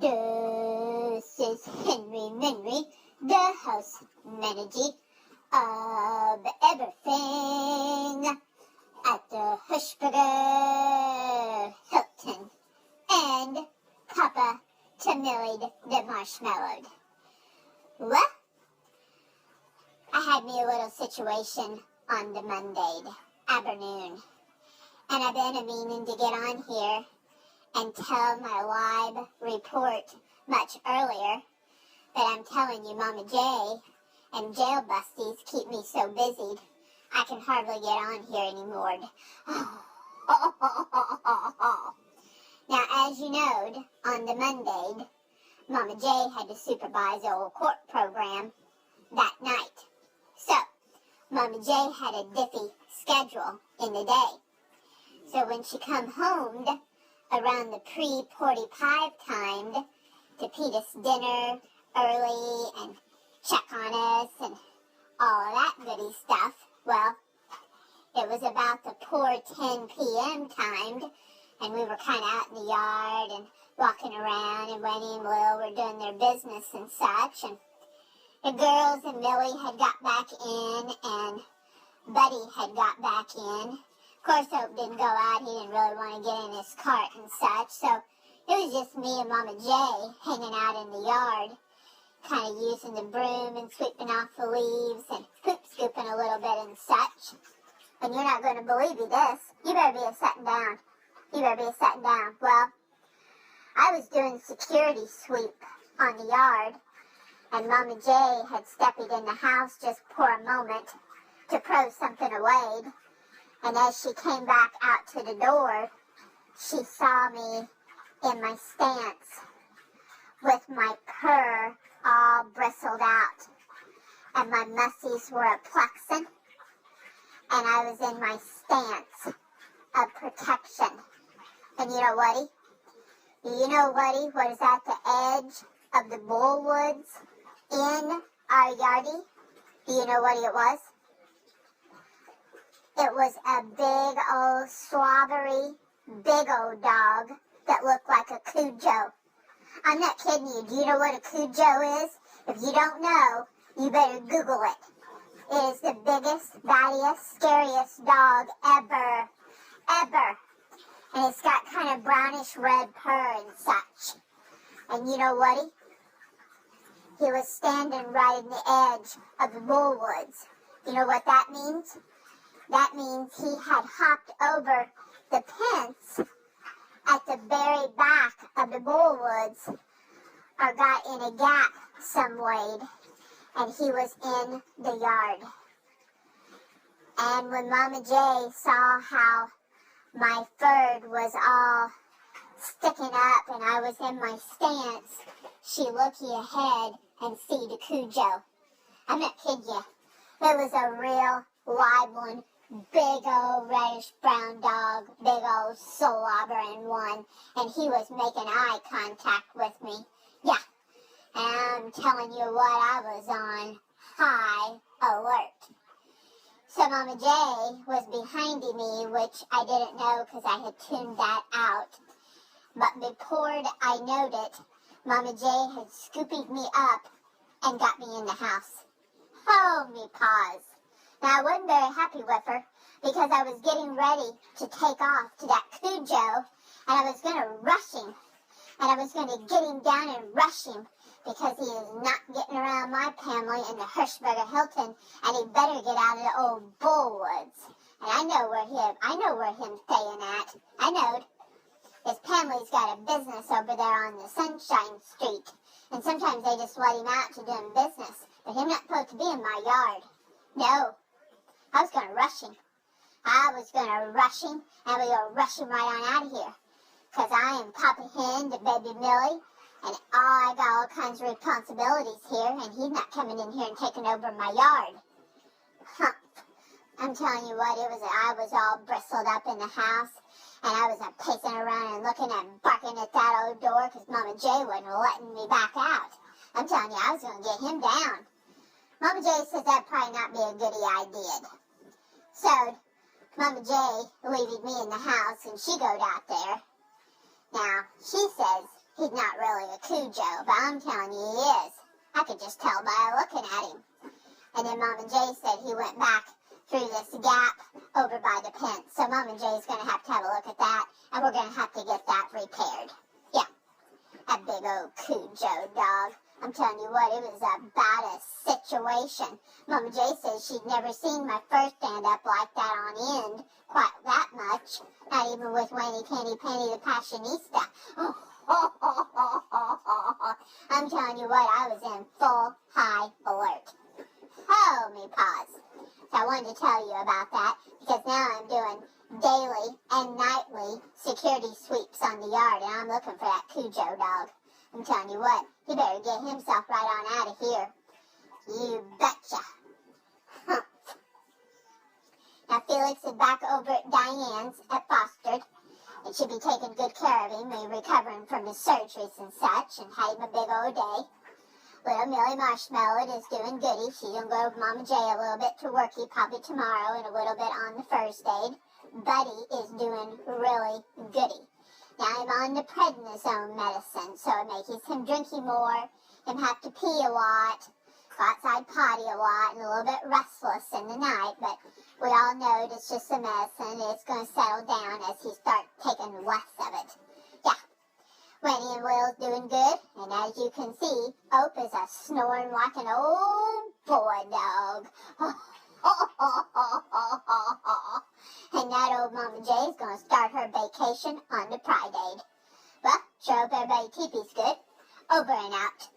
This is Henry, the house manager of everything at the Hushburger Hilton and Papa Tamilled the Marshmallow. Well, I had me a little situation on the Monday afternoon, and I've been meaning to get on here and tell my live report much earlier, but I'm telling you, Mama J and jail busties keep me so busy, I can hardly get on here anymore. Now, as you know, on the Monday, Mama J had to supervise the old court program that night. So, Mama J had a diffy schedule in the day. So when she come home around the pre-45 time to feed us dinner early and check on us and all of that goody stuff, well, it was about the poor 10 p.m. time, and we were kind of out in the yard and walking around, and Winnie and Lil were doing their business and such, and the girls and Millie had got back in, and Buddy had got back in. Of course, Hope didn't go out. He didn't really want to get in his cart and such, so it was just me and Mama J hanging out in the yard, kind of using the broom and sweeping off the leaves and poop scooping a little bit and such. And you're not going to believe this. You better be sitting down. You better be sitting down. Well, I was doing security sweep on the yard, and Mama J had stepped in the house just for a moment to throw something away. And as she came back out to the door, she saw me in my stance with my purr all bristled out, and my mussies were a-plexing, and I was in my stance of protection. And you know what? What is at the edge of the bullwoods in our yardie? Do you know what it was? It was a big old slobbery, big old dog that looked like a Kujo. I'm not kidding you. Do you know what a Kujo is? If you don't know, you better Google it. It is the biggest, battiest, scariest dog ever. And it's got kind of brownish red purr and such. And you know what? He was standing right in the edge of the bullwoods. You know what that means? That means he had hopped over the fence at the very back of the bullwoods, or got in a gap some way, and he was in the yard. And when Mama J saw how my fur was all sticking up and I was in my stance, she looked ahead and see the Kujo. I'm not kidding you. It was a real live one. Big old reddish brown dog, big old slobbering one, and he was making eye contact with me. Yeah, and I'm telling you what, I was on high alert. So Mama J was behind me, which I didn't know because I had tuned that out. But before I knowed it, Mama J had scooped me up and got me in the house. Hold me paws. Now, I wasn't very happy with her because I was getting ready to take off to that Kujo, and I was going to rush him, and I was going to get him down and rush him because he is not getting around my family in the Hushburger Hilton, and he better get out of the old bullwoods. And I know where him's staying at. I knowed. His family's got a business over there on the Sunshine Street, and sometimes they just let him out to doing business, but he's not supposed to be in my yard. No. I was going to rush him. And we were going to rush him right on out of here. Because I am Papa Hen to Baby Millie, and I got all kinds of responsibilities here, and he's not coming in here and taking over my yard. Huh. I'm telling you what, I was all bristled up in the house, and I was pacing around and looking and barking at that old door because Mama J wasn't letting me back out. I'm telling you, I was going to get him down. Mama J says that'd probably not be a goodie idea. So, Mama J leaving me in the house, and she goes out there. Now, she says he's not really really a Kujo, but I'm telling you he is. I could just tell by looking at him. And then Mom and Jay said he went back through this gap over by the pen. So Mom and Jay's going to have a look at that, and we're going to have to get that repaired. Yeah, that big old Kujo dog. I'm telling you what, it was about a situation. Mama Jay says she'd never seen my fur stand up like that on end quite that much. Not even with Winnie Penny Penny the Passionista. I'm telling you what, I was in full high alert. Oh, me paws. So I wanted to tell you about that because now I'm doing daily and nightly security sweeps on the yard, and I'm looking for that Kujo dog. I'm telling you what, he better get himself right on out of here. You betcha. Huh. Now Felix is back over at Diane's at Fostered, and she'll be taking good care of him and recovering from his surgeries and such, and had him a big old day. Little Millie Marshmallow is doing goody. She's going to go with Mama J a little bit to worky probably tomorrow and a little bit on the first aid. Buddy is doing really goody. Now I'm on the prednisone medicine, so it makes him drinking more, him have to pee a lot, go outside potty a lot, and a little bit restless in the night, but we all know it's just a medicine. It's going to settle down as he starts taking less of it. Yeah. Winnie and Will's doing good, and as you can see, Ope is a snoring like an old boy dog. And that old Mama Jay's going to start her vacation on the Pride Aid. Well, sure hope everybody teepee's good. Over and out.